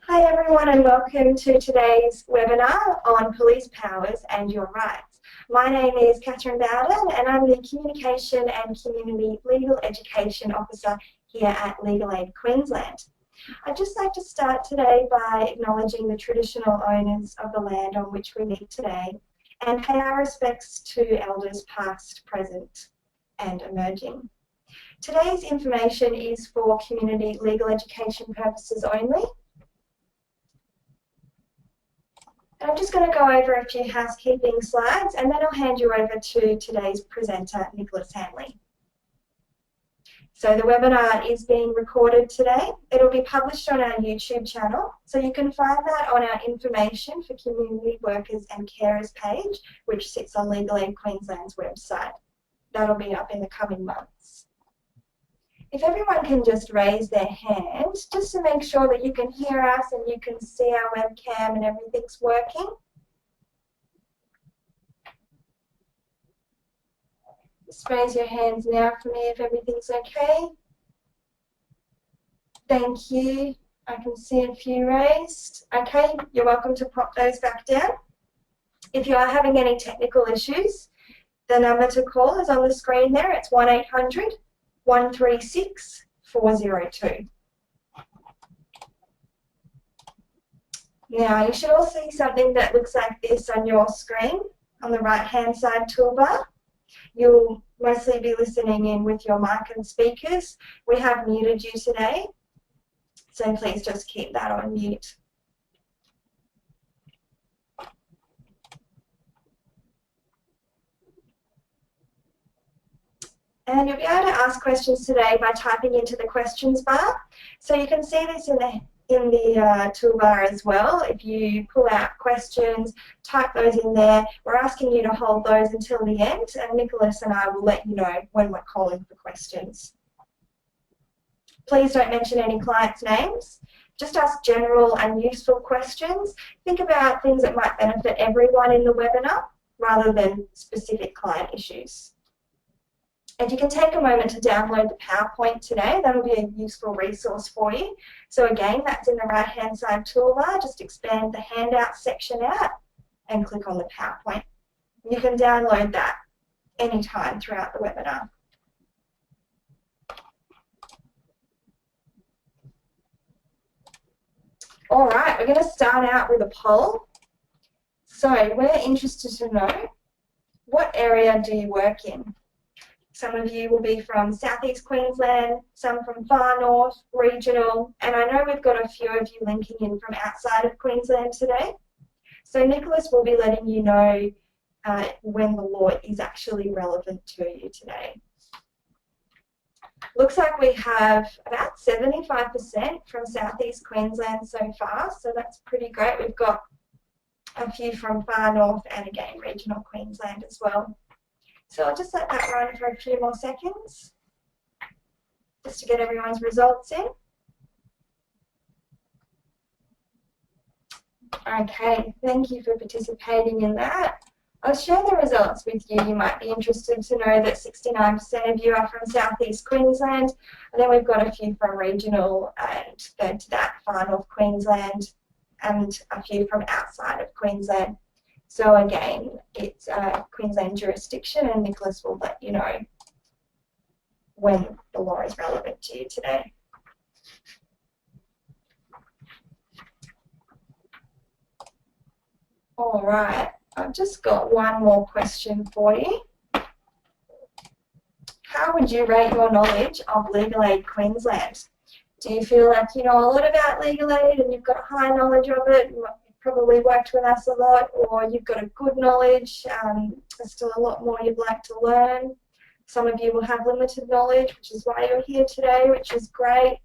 Hi everyone and welcome to today's webinar on police powers and your rights. My name is Catherine Bowden and I'm the Communication and Community Legal Education Officer here at Legal Aid Queensland. I'd just like to start today by acknowledging the traditional owners of the land on which we meet today and pay our respects to elders past, present and emerging. Today's information is for community legal education purposes only. And I'm just going to go over a few housekeeping slides and then I'll hand you over to today's presenter, Nicholas Hanley. So the webinar is being recorded today. It'll be published on our YouTube channel, so you can find that on our Information for Community Workers and Carers page, which sits on Legal Aid Queensland's website. That'll be up in the coming months. If everyone can just raise their hand, just to make sure that you can hear us and you can see our webcam and everything's working. Just raise your hands now for me if everything's okay. Thank you. I can see a few raised. Okay, you're welcome to pop those back down. If you are having any technical issues, the number to call is on the screen there. It's 1-800-136-402. Now, you should all see something that looks like this on your screen on the right-hand side toolbar. You'll mostly be listening in with your mic and speakers. We have muted you today, so please just keep that on mute. And you'll be able to ask questions today by typing into the questions bar. So you can see this in the toolbar as well. If you pull out questions, type those in there. We're asking you to hold those until the end, and Nicholas and I will let you know when we're calling for questions. Please don't mention any clients' names. Just ask general and useful questions. Think about things that might benefit everyone in the webinar rather than specific client issues. If you can take a moment to download the PowerPoint today, that'll be a useful resource for you. So again, that's in the right-hand side toolbar. Just expand the handout section out and click on the PowerPoint. You can download that anytime throughout the webinar. All right, we're going to start out with a poll. So we're interested to know, what area do you work in? Some of you will be from Southeast Queensland, some from far north, regional, and I know we've got a few of you linking in from outside of Queensland today. So Nicholas will be letting you know when the law is actually relevant to you today. Looks like we have about 75% from Southeast Queensland so far, so that's pretty great. We've got a few from far north and again regional Queensland as well. So I'll just let that run for a few more seconds just to get everyone's results in. Okay, thank you for participating in that. I'll share the results with you. You might be interested to know that 69% of you are from Southeast Queensland, and then we've got a few from regional and third to that far north Queensland and a few from outside of Queensland. So again, it's Queensland jurisdiction, and Nicholas will let you know when the law is relevant to you today. All right, I've just got one more question for you. How would you rate your knowledge of Legal Aid Queensland? Do you feel like you know a lot about legal aid and you've got a high knowledge of it? Probably worked with us a lot, or you've got a good knowledge, there's still a lot more you'd like to learn. Some of you will have limited knowledge, which is why you're here today, which is great.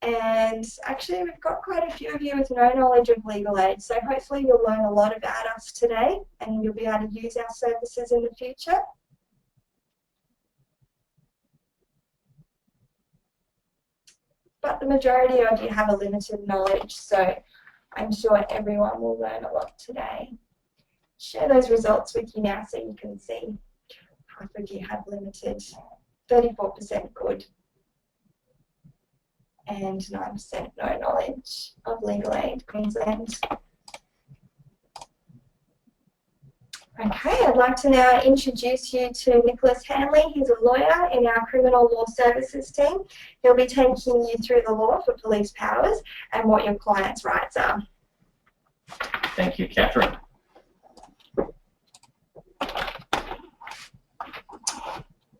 And actually we've got quite a few of you with no knowledge of legal aid, so hopefully you'll learn a lot about us today and you'll be able to use our services in the future. But the majority of you have a limited knowledge, so I'm sure everyone will learn a lot today. Share those results with you now so you can see. Half of you have limited, 34% good. and 9% no knowledge of Legal Aid Queensland. Okay, I'd like to now introduce you to Nicholas Hanley. He's a lawyer in our Criminal Law Services team. He'll be taking you through the law for police powers and what your client's rights are. Thank you, Catherine.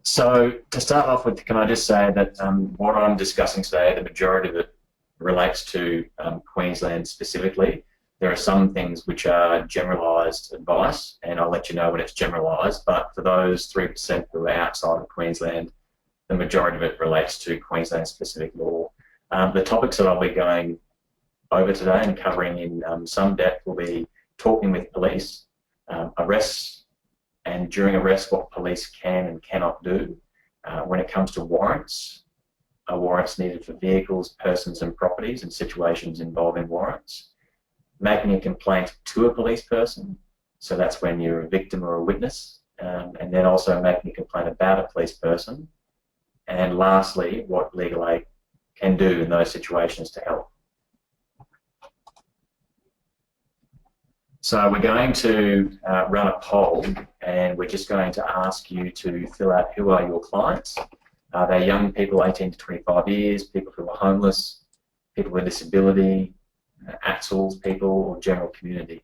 So to start off with, can I just say that what I'm discussing today, the majority of it relates to Queensland specifically. There are some things which are generalised advice, and I'll let you know when it's generalised, but for those 3% who are outside of Queensland, the majority of it relates to Queensland specific law. The topics that I'll be going over today and covering in some depth will be talking with police, arrests, and during arrest what police can and cannot do. When it comes to warrants, warrants needed for vehicles, persons and properties in situations involving warrants. Making a complaint to a police person, so that's when you're a victim or a witness, and then also making a complaint about a police person. And lastly, what legal aid can do in those situations to help. So we're going to run a poll, and we're just going to ask you to fill out who are your clients. They're young people 18 to 25 years, people who are homeless, people with disability, ATSLs people, or general community.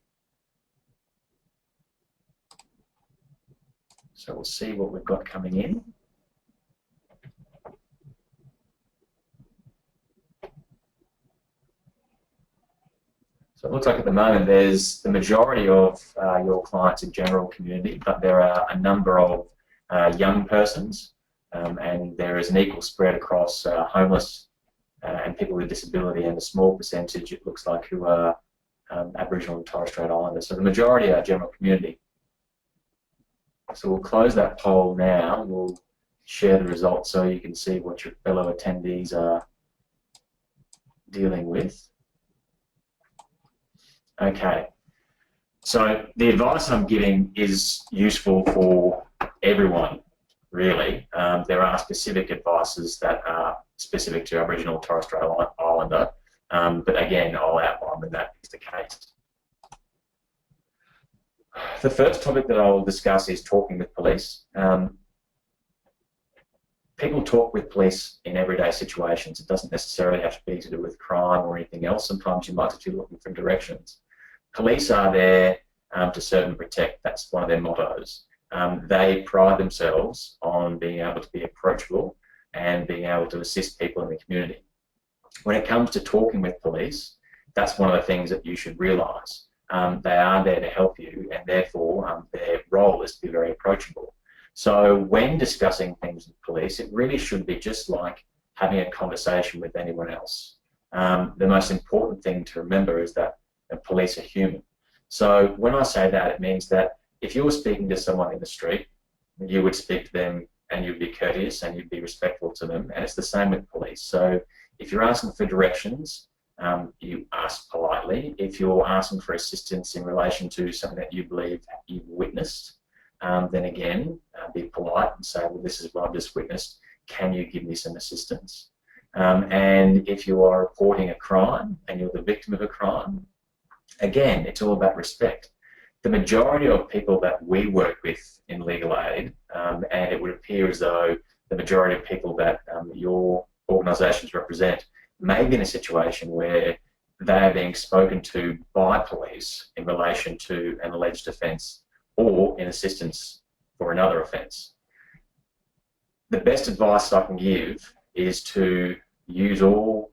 So we'll see what we've got coming in. So it looks like at the moment there's the majority of your clients in general community, but there are a number of young persons, and there is an equal spread across homeless and people with disability, and a small percentage, it looks like, who are Aboriginal and Torres Strait Islanders. So the majority are general community. So we'll close that poll now. We'll share the results so you can see what your fellow attendees are dealing with. Okay, so the advice I'm giving is useful for everyone, really. There are specific advices that are specific to Aboriginal and Torres Strait Islander, but again, I'll outline when that is the case. The first topic that I'll discuss is talking with police. People talk with police in everyday situations. It doesn't necessarily have to be to do with crime or anything else. Sometimes you might just be looking for directions. Police are there to serve and protect. That's one of their mottos. They pride themselves on being able to be approachable and being able to assist people in the community. When it comes to talking with police, that's one of the things that you should realise. They are there to help you, and therefore their role is to be very approachable. So when discussing things with police, it really should be just like having a conversation with anyone else. The most important thing to remember is that the police are human. So when I say that, it means that if you were speaking to someone in the street, you would speak to them and you'd be courteous and you'd be respectful to them, and it's the same with police. So if you're asking for directions, you ask politely. If you're asking for assistance in relation to something that you believe you've witnessed, then again, be polite and say, well, this is what I've just witnessed. Can you give me some assistance? And if you are reporting a crime and you're the victim of a crime, again, it's all about respect. The majority of people that we work with in legal aid, and it would appear as though the majority of people that your organisations represent may be in a situation where they are being spoken to by police in relation to an alleged offence or in assistance for another offence. The best advice I can give is to use all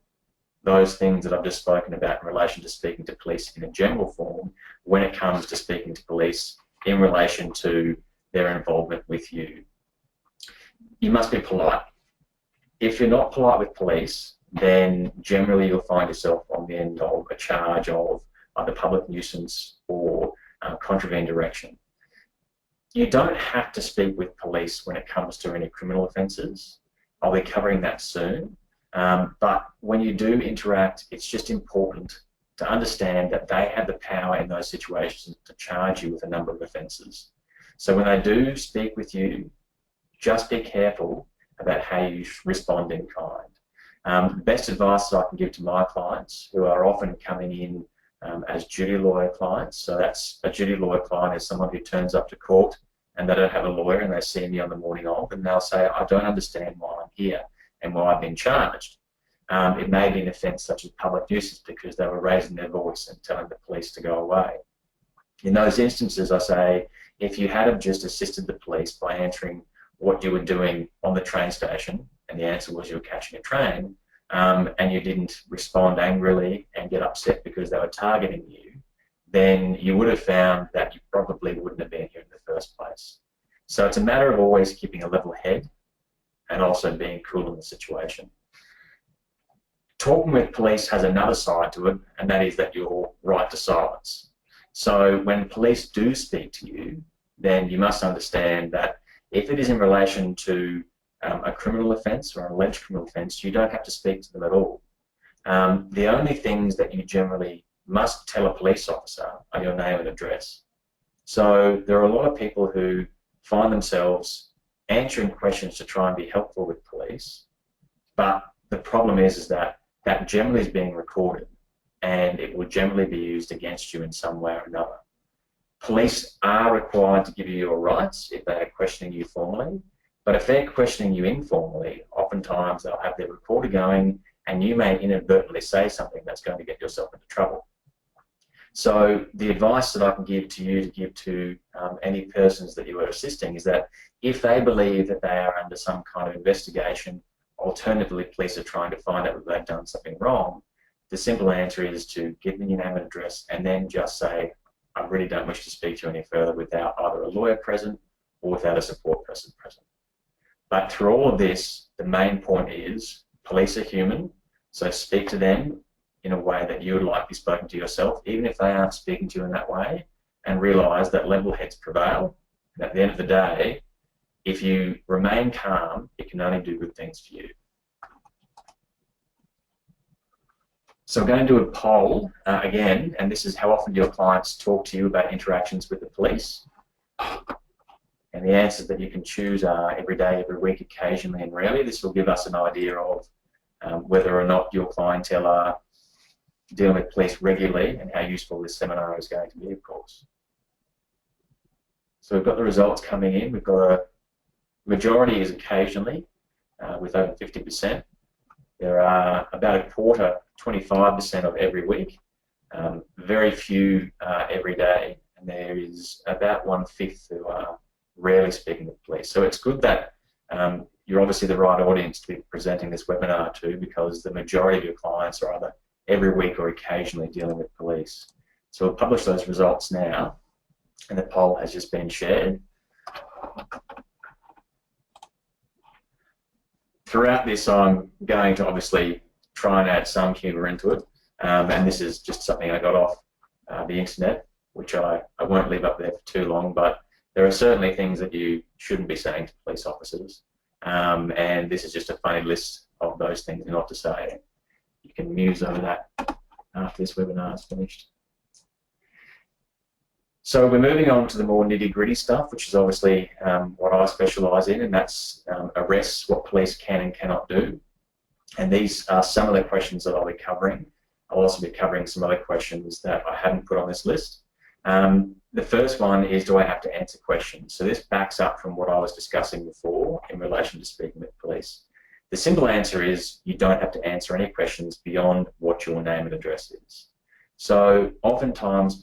those things that I've just spoken about in relation to speaking to police in a general form when it comes to speaking to police in relation to their involvement with you. You must be polite. If you're not polite with police, then generally you'll find yourself on the end of a charge of either public nuisance or contravened direction. You don't have to speak with police when it comes to any criminal offences. I'll be covering that soon. But when you do interact, it's just important to understand that they have the power in those situations to charge you with a number of offences. So when they do speak with you, just be careful about how you respond in kind. Best advice that I can give to my clients, who are often coming in as duty lawyer clients. So that's a duty lawyer client is someone who turns up to court and they don't have a lawyer and they see me on the morning of, and they'll say, I don't understand why I'm here and why I've been charged. It may be an offence such as public nuisance because they were raising their voice and telling the police to go away. In those instances, I say, if you had have just assisted the police by answering what you were doing on the train station, and the answer was you were catching a train, and you didn't respond angrily and get upset because they were targeting you, then you would have found that you probably wouldn't have been here in the first place. So it's a matter of always keeping a level head and also being cool in the situation. Talking with police has another side to it, and that is that your right to silence. So when police do speak to you, then you must understand that if it is in relation to a criminal offence or an alleged criminal offence, you don't have to speak to them at all. The only things that you generally must tell a police officer are your name and address. So there are a lot of people who find themselves answering questions to try and be helpful with police, but the problem is that that generally is being recorded and it will generally be used against you in some way or another. Police are required to give you your rights if they are questioning you formally, but if they're questioning you informally, oftentimes they'll have their recorder going and you may inadvertently say something that's going to get yourself into trouble. So the advice that I can give to you to give to any persons that you are assisting is that if they believe that they are under some kind of investigation, alternatively police are trying to find out that they've done something wrong, the simple answer is to give them your name and address and then just say, I really don't wish to speak to you any further without either a lawyer present or without a support person present. But through all of this, the main point is police are human, so speak to them in a way that you would like to be spoken to yourself, even if they aren't speaking to you in that way, and realise that level heads prevail. And at the end of the day, if you remain calm, it can only do good things for you. So I'm going to do a poll again, and this is how often do your clients talk to you about interactions with the police? And the answers that you can choose are every day, every week, occasionally, and rarely. This will give us an idea of whether or not your clientele are dealing with police regularly and how useful this seminar is going to be, of course. So we've got the results coming in. We've got a majority is occasionally, with over 50%. There are about a quarter, 25% of every week, very few every day, and there is about 1/5 who are rarely speaking to the police. So it's good that you're obviously the right audience to be presenting this webinar to, because the majority of your clients are either every week or occasionally dealing with police. So we'll publish those results now, and the poll has just been shared. Throughout this, I'm going to obviously try and add some humour into it, and this is just something I got off the internet, which I won't leave up there for too long, but there are certainly things that you shouldn't be saying to police officers, and this is just a funny list of those things not to say. You can muse over that after this webinar is finished. So we're moving on to the more nitty-gritty stuff, which is obviously what I specialise in, and that's arrests, what police can and cannot do. And these are some of the questions that I'll be covering. I'll also be covering some other questions that I haven't put on this list. The first one is, do I have to answer questions? So this backs up from what I was discussing before in relation to speaking with police. The simple answer is you don't have to answer any questions beyond what your name and address is. So oftentimes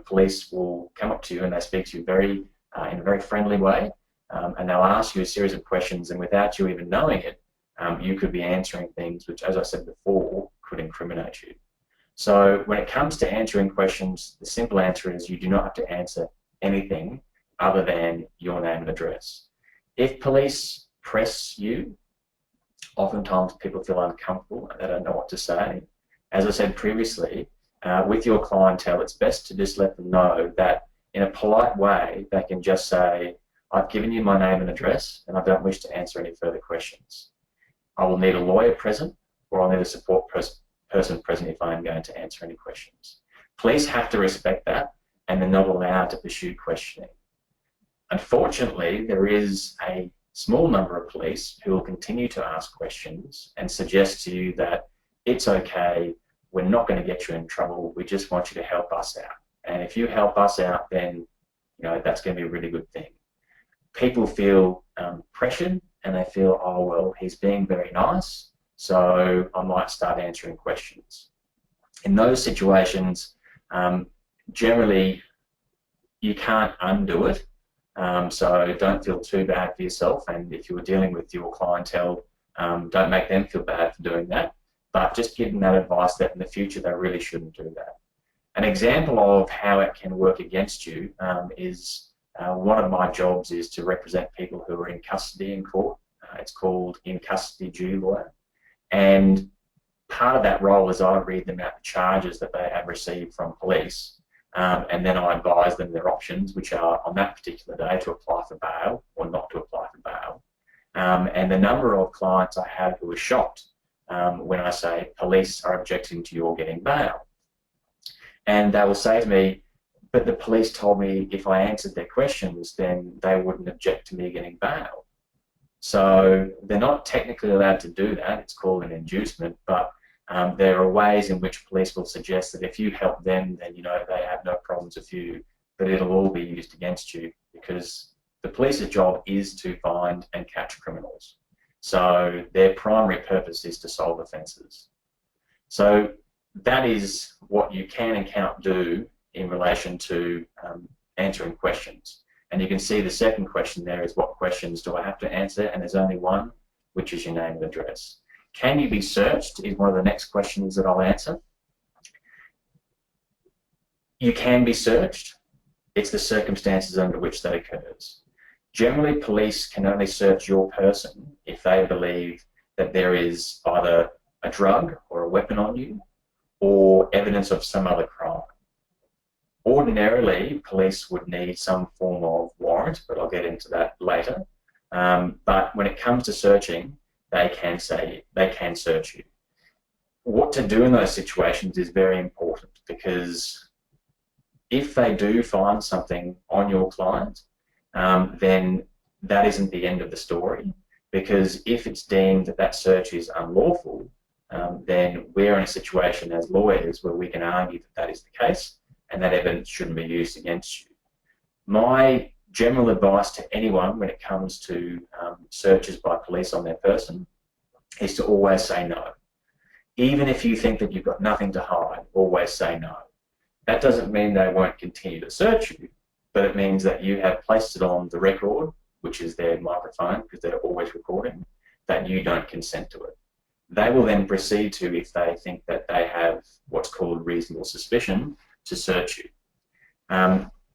police will come up to you and they speak to you in a very friendly way, and they'll ask you a series of questions, and without you even knowing it, you could be answering things which, as I said before, could incriminate you. So when it comes to answering questions, the simple answer is you do not have to answer anything other than your name and address. If police press you, oftentimes people feel uncomfortable and they don't know what to say. As I said previously, with your clientele, it's best to just let them know that in a polite way, they can just say, I've given you my name and address and I don't wish to answer any further questions. I will need a lawyer present, or I'll need a support person present if I am going to answer any questions. Police have to respect that, and they're not allowed to pursue questioning. Unfortunately, there is a small number of police who will continue to ask questions and suggest to you that it's okay, we're not going to get you in trouble, we just want you to help us out. And if you help us out, then that's going to be a really good thing. People feel pressured, and they feel, oh well, he's being very nice, so I might start answering questions. In those situations, generally you can't undo it, so don't feel too bad for yourself, and if you're dealing with your clientele, don't make them feel bad for doing that, but just give them that advice that in the future they really shouldn't do that. An example of how it can work against you is one of my jobs is to represent people who are in custody in court. It's called in custody due lawyer, and part of that role is I read them out the charges that they have received from police, and then I advise them their options, which are on that particular day to apply for bail or not to apply for bail. And the number of clients I have who are shocked when I say police are objecting to your getting bail. And they will say to me, but the police told me if I answered their questions, then they wouldn't object to me getting bail. So they're not technically allowed to do that. It's called an inducement, but there are ways in which police will suggest that if you help them, then they have no problems with you, but it'll all be used against you, because the police's job is to find and catch criminals. So their primary purpose is to solve offences. So that is what you can and cannot do in relation to answering questions. And you can see the second question there is, what questions do I have to answer? And there's only one, which is your name and address. Can you be searched is one of the next questions that I'll answer. You can be searched. It's the circumstances under which that occurs. Generally, police can only search your person if they believe that there is either a drug or a weapon on you or evidence of some other crime. Ordinarily, police would need some form of warrant, but I'll get into that later. But when it comes to searching, they can search you. What to do in those situations is very important, because if they do find something on your client, then that isn't the end of the story, because if it's deemed that that search is unlawful, then we're in a situation as lawyers where we can argue that that is the case, and that evidence shouldn't be used against you. My general advice to anyone when it comes to searches by police on their person is to always say no. Even if you think that you've got nothing to hide, always say no. That doesn't mean they won't continue to search you, but it means that you have placed it on the record, which is their microphone, because they're always recording, that you don't consent to it. They will then proceed to, if they think that they have what's called reasonable suspicion, to search you.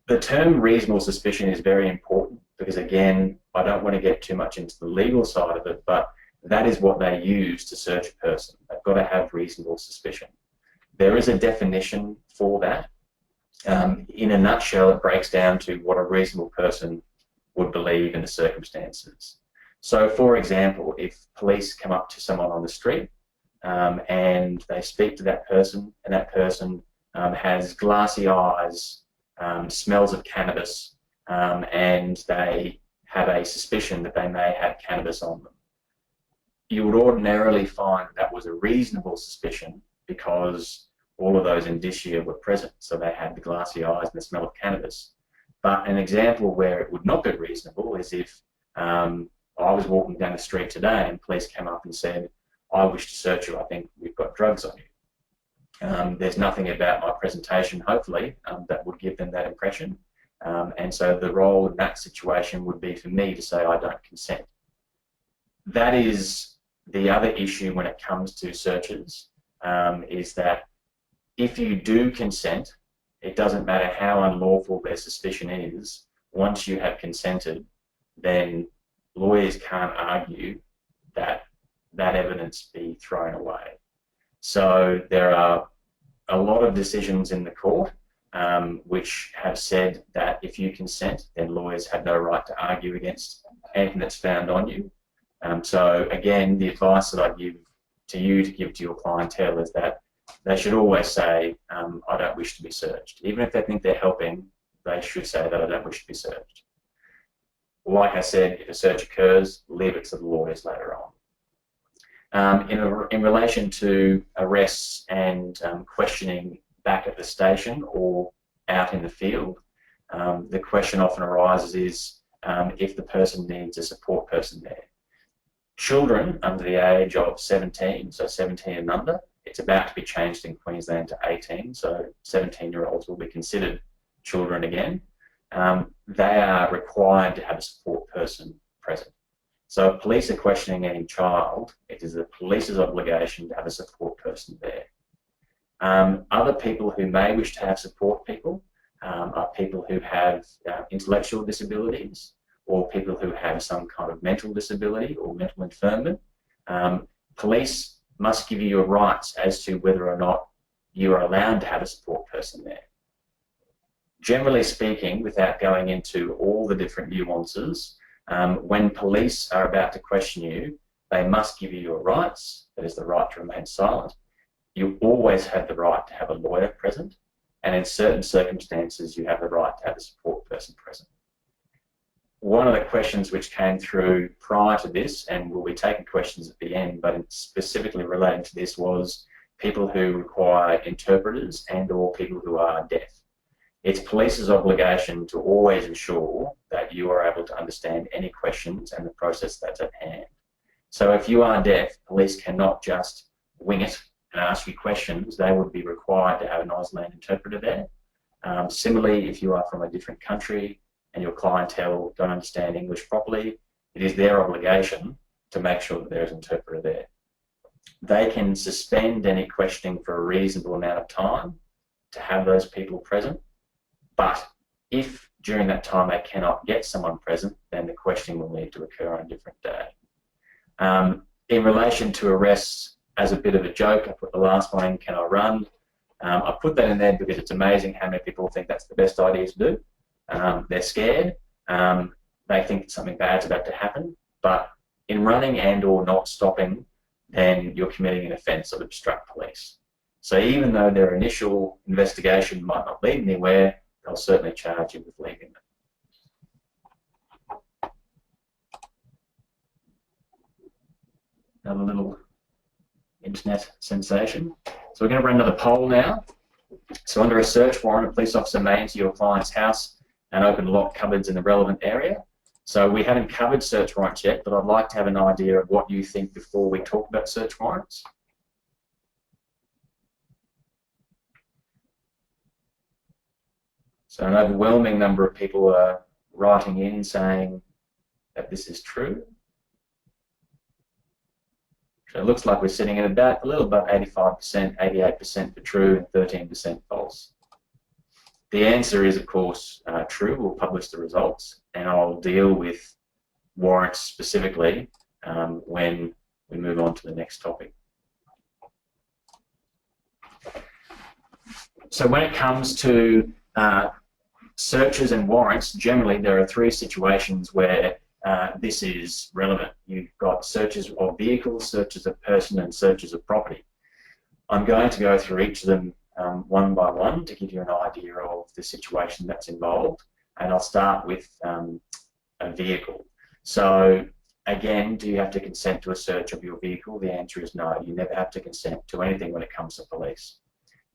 The term reasonable suspicion is very important, because again, I don't want to get too much into the legal side of it, but that is what they use to search a person. They've got to have reasonable suspicion. There is a definition for that. In a nutshell, it breaks down to what a reasonable person would believe in the circumstances. So, for example, if police come up to someone on the street and they speak to that person, and that person has glassy eyes, smells of cannabis, and they have a suspicion that they may have cannabis on them, you would ordinarily find that was a reasonable suspicion because all of those indicia were present. So they had the glassy eyes and the smell of cannabis. But an example where it would not be reasonable is if I was walking down the street today and police came up and said, I wish to search you, I think we've got drugs on you. There's nothing about my presentation, hopefully, that would give them that impression. And so the role in that situation would be for me to say I don't consent. That is the other issue when it comes to searches, is that if you do consent, it doesn't matter how unlawful their suspicion is, once you have consented, then lawyers can't argue that that evidence be thrown away. So there are a lot of decisions in the court which have said that if you consent, then lawyers have no right to argue against anything that's found on you. So again, the advice that I give to you to give to your clientele is that they should always say, I don't wish to be searched. Even if they think they're helping, they should say that I don't wish to be searched. Like I said, if a search occurs, leave it to the lawyers later on. In relation to arrests and questioning back at the station or out in the field, the question often arises is if the person needs a support person there. Children under the age of 17, so 17 and under, it's about to be changed in Queensland to 18, so 17-year-olds will be considered children again. They are required to have a support person present. So if police are questioning any child, it is the police's obligation to have a support person there. Other people who may wish to have support people are people who have intellectual disabilities or people who have some kind of mental disability or mental infirmity. Police must give you your rights as to whether or not you are allowed to have a support person there. Generally speaking, without going into all the different nuances, when police are about to question you, they must give you your rights, that is the right to remain silent. You always have the right to have a lawyer present, and in certain circumstances you have the right to have a support person present. One of the questions which came through prior to this, and we'll be taking questions at the end, but specifically relating to this, was people who require interpreters and or people who are deaf. It's police's obligation to always ensure that you are able to understand any questions and the process that's at hand. So if you are deaf, police cannot just wing it and ask you questions. They would be required to have an Auslan interpreter there. Similarly, if you are from a different country and your clientele don't understand English properly, it is their obligation to make sure that there is an interpreter there. They can suspend any questioning for a reasonable amount of time to have those people present, but if during that time they cannot get someone present, then the questioning will need to occur on a different day. In relation to arrests, as a bit of a joke, I put the last one in, can I run? I put that in there because it's amazing how many people think that's the best idea to do. They're scared, they think something bad's about to happen, but in running and or not stopping, then you're committing an offence of obstruct police. So even though their initial investigation might not lead anywhere, they'll certainly charge you with leaving them. Another little internet sensation. So we're going to run another poll now. So under a search warrant, a police officer may enter your client's house and open locked cupboards in the relevant area. So we haven't covered search warrants yet, but I'd like to have an idea of what you think before we talk about search warrants. So an overwhelming number of people are writing in saying that this is true. So it looks like we're sitting at about a little above 85%, 88% for true and 13% false. The answer is, of course, true. We'll publish the results, and I'll deal with warrants specifically when we move on to the next topic. So when it comes to searches and warrants, generally there are three situations where this is relevant. You've got searches of vehicles, searches of person, and searches of property. I'm going to go through each of them one by one to give you an idea of the situation that's involved, and I'll start with a vehicle. So again, do you have to consent to a search of your vehicle? The answer is no. You never have to consent to anything when it comes to police.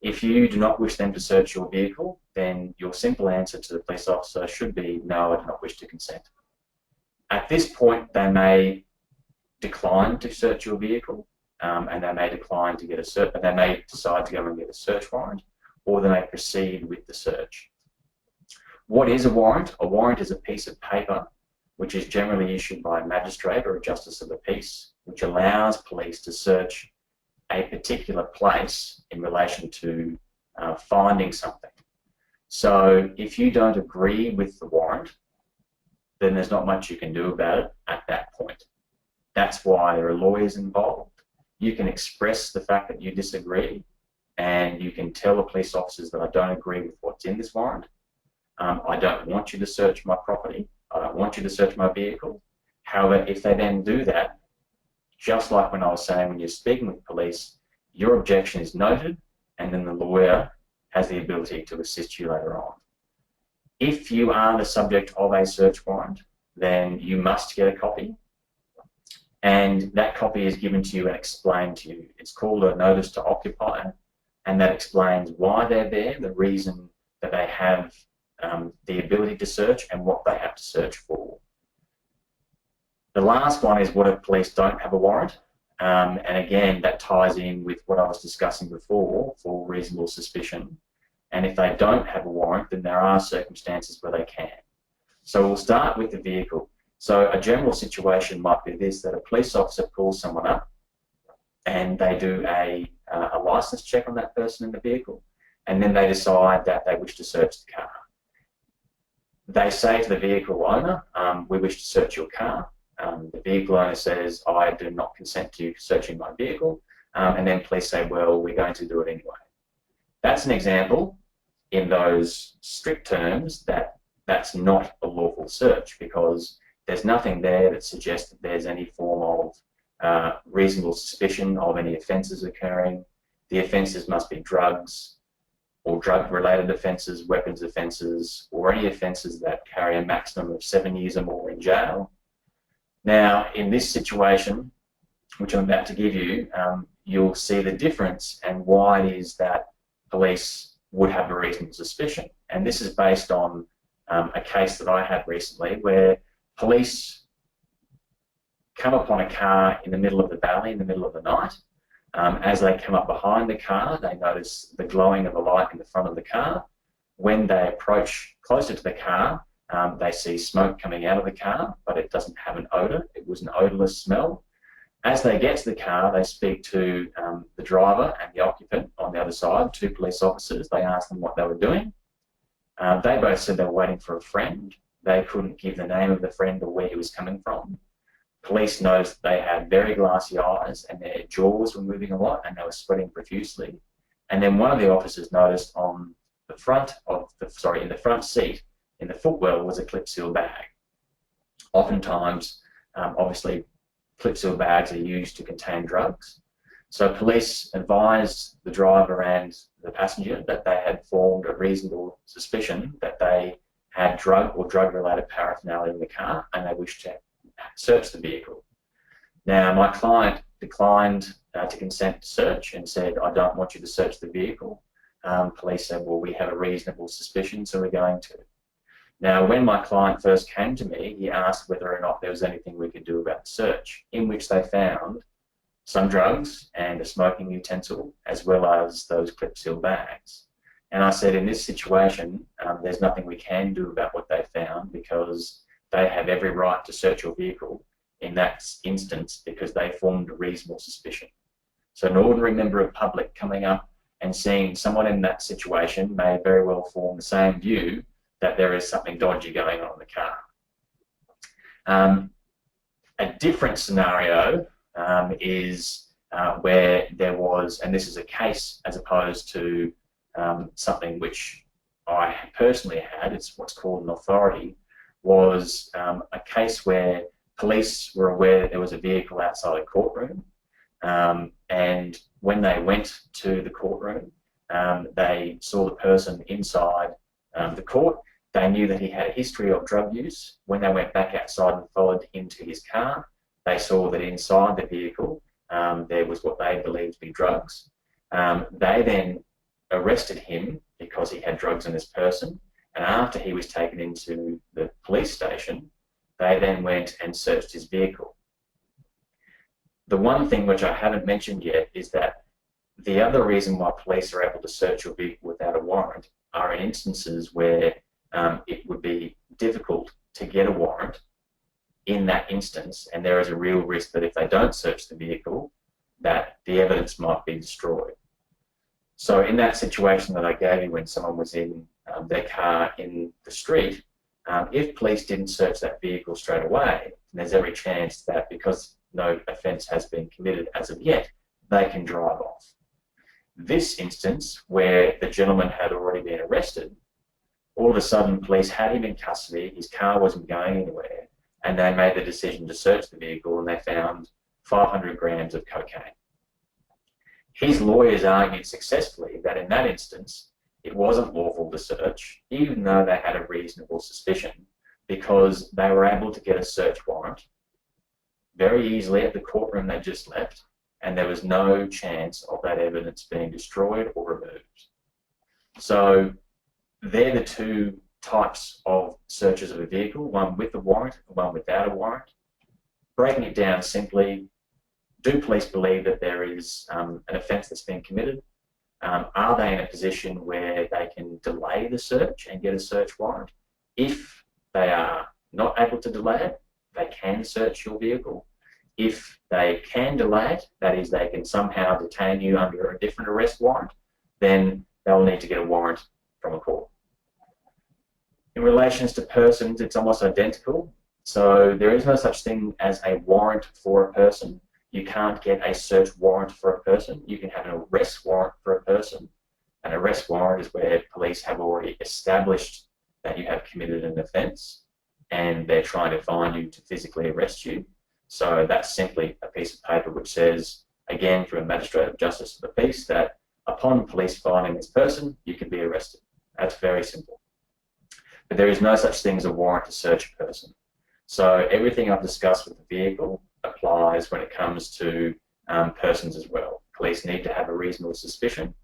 If you do not wish them to search your vehicle, then your simple answer to the police officer should be no, I do not wish to consent. At this point, they may decline to search your vehicle, and they may decline to get a search, but they may decide to go and get a search warrant, or they may proceed with the search. What is a warrant? A warrant is a piece of paper which is generally issued by a magistrate or a justice of the peace, which allows police to search a particular place in relation to finding something. So if you don't agree with the warrant, then there's not much you can do about it at that point. That's why there are lawyers involved. You can express the fact that you disagree, and you can tell the police officers that I don't agree with what's in this warrant. I don't want you to search my property. I don't want you to search my vehicle. However, if they then do that, just like when I was saying, when you're speaking with police, your objection is noted, and then the lawyer has the ability to assist you later on. If you are the subject of a search warrant, then you must get a copy. And that copy is given to you and explained to you. It's called a notice to occupier, and that explains why they're there, the reason that they have the ability to search and what they have to search for. The last one is what if police don't have a warrant. And again, that ties in with what I was discussing before for reasonable suspicion. And if they don't have a warrant, then there are circumstances where they can. So we'll start with the vehicle. So a general situation might be this, that a police officer pulls someone up and they do a license check on that person in the vehicle, and then they decide that they wish to search the car. They say to the vehicle owner, we wish to search your car. The vehicle owner says, I do not consent to you searching my vehicle, and then police say, well, we're going to do it anyway. That's an example in those strict terms that that's not a lawful search, because there's nothing there that suggests that there's any form of reasonable suspicion of any offences occurring. The offences must be drugs or drug-related offences, weapons offences, or any offences that carry a maximum of 7 years or more in jail. Now, in this situation, which I'm about to give you, you'll see the difference and why it is that police would have a reasonable suspicion. And this is based on a case that I had recently where police come upon a car in the middle of the valley in the middle of the night. As they come up behind the car, they notice the glowing of a light in the front of the car. When they approach closer to the car, they see smoke coming out of the car, but it doesn't have an odour. It was an odourless smell. As they get to the car, they speak to the driver and the occupant on the other side, 2 police officers. They ask them what they were doing. They both said they were waiting for a friend. They couldn't give the name of the friend or where he was coming from. Police noticed they had very glassy eyes and their jaws were moving a lot and they were sweating profusely. And then one of the officers noticed on the front of the, in the front seat, in the footwell, was a clip-seal bag. Oftentimes, obviously, clip-seal bags are used to contain drugs. So police advised the driver and the passenger that they had formed a reasonable suspicion that they had drug or drug-related paraphernalia in the car and they wished to search the vehicle. Now, my client declined to consent to search and said, I don't want you to search the vehicle. Police said, well, we have a reasonable suspicion, so we're going to. Now, when my client first came to me, he asked whether or not there was anything we could do about the search, in which they found some drugs and a smoking utensil, as well as those clip-seal bags. And I said, in this situation, there's nothing we can do about what they found, because they have every right to search your vehicle in that instance because they formed a reasonable suspicion. So an ordinary member of public coming up and seeing someone in that situation may very well form the same view that there is something dodgy going on in the car. A different scenario is where there was, and this is a case as opposed to something which I personally had, it's what's called an authority, was a case where police were aware that there was a vehicle outside a courtroom, and when they went to the courtroom, they saw the person inside the court. They knew that he had a history of drug use. When they went back outside and followed him to his car, they saw that inside the vehicle there was what they believed to be drugs. They then arrested him because he had drugs in his person, and after he was taken into the police station, they then went and searched his vehicle. The one thing which I haven't mentioned yet is that the other reason why police are able to search your vehicle without a warrant are in instances where it would be difficult to get a warrant in that instance, and there is a real risk that if they don't search the vehicle, that the evidence might be destroyed. So in that situation that I gave you when someone was in their car in the street, if police didn't search that vehicle straight away, there's every chance that because no offence has been committed as of yet, they can drive off. This instance, where the gentleman had already been arrested, all of a sudden police had him in custody, his car wasn't going anywhere, and they made the decision to search the vehicle and they found 500 grams of cocaine. His lawyers argued successfully that in that instance, it wasn't lawful to search, even though they had a reasonable suspicion because they were able to get a search warrant very easily at the courtroom they just left, and there was no chance of that evidence being destroyed or removed. So they're the two types of searches of a vehicle, one with a warrant and one without a warrant. Breaking it down simply, do police believe that there is an offence that's been committed? Are they in a position where they can delay the search and get a search warrant? If they are not able to delay it, they can search your vehicle. If they can delay it, that is, they can somehow detain you under a different arrest warrant, then they'll need to get a warrant from a court. In relations to persons, it's almost identical. So there is no such thing as a warrant for a person. You can't get a search warrant for a person. You can have an arrest warrant for a person. An arrest warrant is where police have already established that you have committed an offence and they're trying to find you to physically arrest you. So that's simply a piece of paper which says, again, from a magistrate of justice of the peace, that upon police finding this person, you can be arrested. That's very simple. But there is no such thing as a warrant to search a person. So everything I've discussed with the vehicle applies when it comes to persons as well. Police need to have a reasonable suspicion.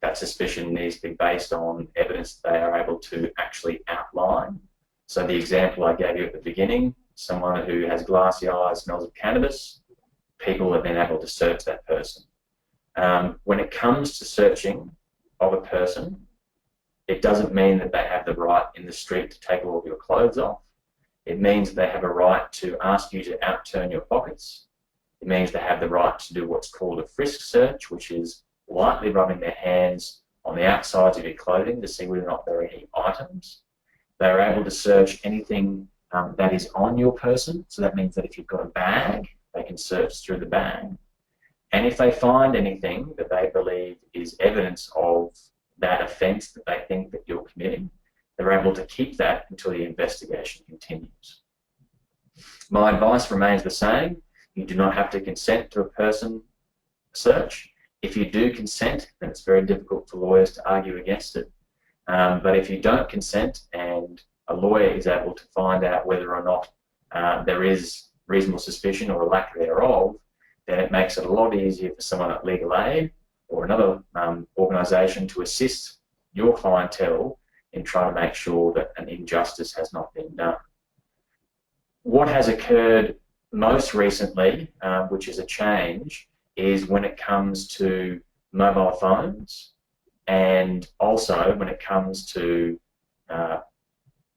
That suspicion needs to be based on evidence they are able to actually outline. So the example I gave you at the beginning, someone who has glassy eyes, smells of cannabis, people have been able to search that person. When it comes to searching of a person, it doesn't mean that they have the right in the street to take all of your clothes off. It means they have a right to ask you to outturn your pockets. It means they have the right to do what's called a frisk search, which is lightly rubbing their hands on the outsides of your clothing to see whether or not there are any items. They're able to search anything that is on your person. So that means that if you've got a bag, they can search through the bag. And if they find anything that they believe is evidence of that offence that they think that you're committing, they're able to keep that until the investigation continues. My advice remains the same. You do not have to consent to a person search. If you do consent, then it's very difficult for lawyers to argue against it. But if you don't consent and a lawyer is able to find out whether or not there is reasonable suspicion or a lack thereof, then it makes it a lot easier for someone at Legal Aid or another organisation to assist your clientele in trying to make sure that an injustice has not been done. What has occurred most recently, which is a change, is when it comes to mobile phones and also when it comes to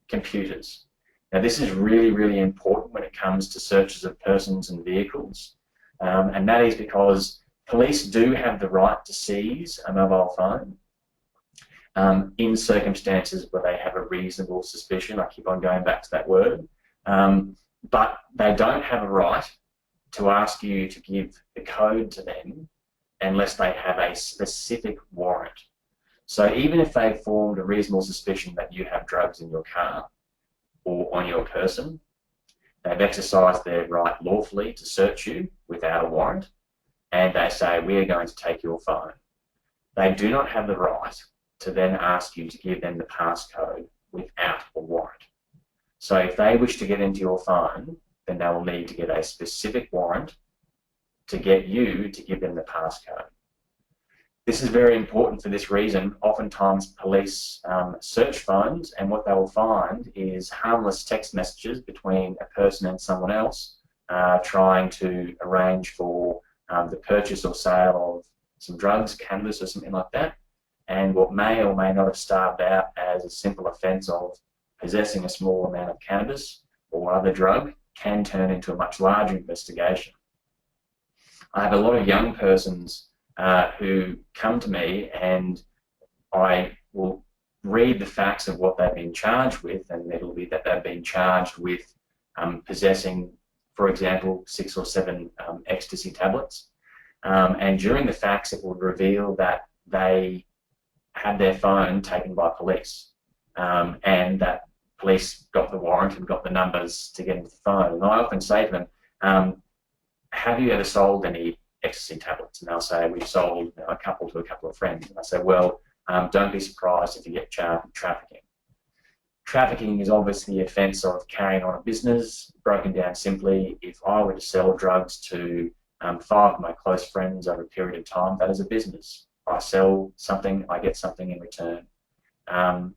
computers. Now this is really, really important when it comes to searches of persons and vehicles, and that is because police do have the right to seize a mobile phone in circumstances where they have a reasonable suspicion. I keep on going back to that word. But they don't have a right to ask you to give the code to them unless they have a specific warrant. So even if they've formed a reasonable suspicion that you have drugs in your car or on your person, they've exercised their right lawfully to search you without a warrant, and they say, we are going to take your phone. They do not have the right to then ask you to give them the passcode without a warrant. So if they wish to get into your phone, then they will need to get a specific warrant to get you to give them the passcode. This is very important for this reason. Oftentimes police search phones, and what they will find is harmless text messages between a person and someone else trying to arrange for the purchase or sale of some drugs, cannabis or something like that. And what may or may not have started out as a simple offence of possessing a small amount of cannabis or other drug can turn into a much larger investigation. I have a lot of young persons who come to me, and I will read the facts of what they've been charged with, and it'll be that they've been charged with possessing, for example, 6 or 7 ecstasy tablets. And during the facts, it would reveal that they had their phone taken by police, and that police got the warrant and got the numbers to get into the phone. And I often say to them, have you ever sold any ecstasy tablets? And they'll say, we've sold a couple to a couple of friends. And I say, well, don't be surprised if you get charged with trafficking. Trafficking is obviously the offence of carrying on a business. Broken down simply, if I were to sell drugs to 5 of my close friends over a period of time, that is a business. I sell something, I get something in return. The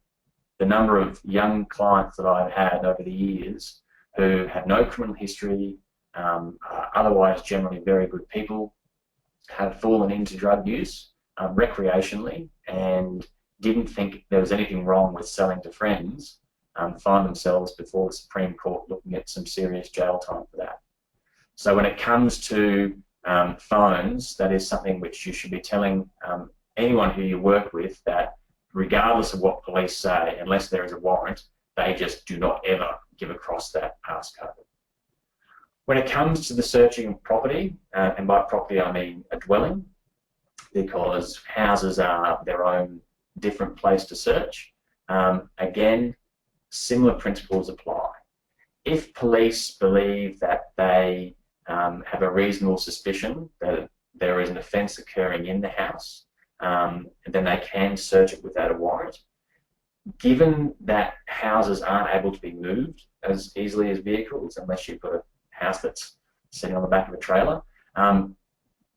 number of young clients that I've had over the years who have no criminal history, are otherwise generally very good people, have fallen into drug use recreationally and didn't think there was anything wrong with selling to friends, find themselves before the Supreme Court looking at some serious jail time for that. So when it comes to phones, that is something which you should be telling anyone who you work with, that regardless of what police say, unless there is a warrant, they just do not ever give across that passcode. When it comes to the searching of property, and by property I mean a dwelling, because houses are their own different place to search, again, similar principles apply. If police believe that they have a reasonable suspicion that there is an offence occurring in the house, then they can search it without a warrant. Given that houses aren't able to be moved as easily as vehicles, unless you've got a house that's sitting on the back of a trailer,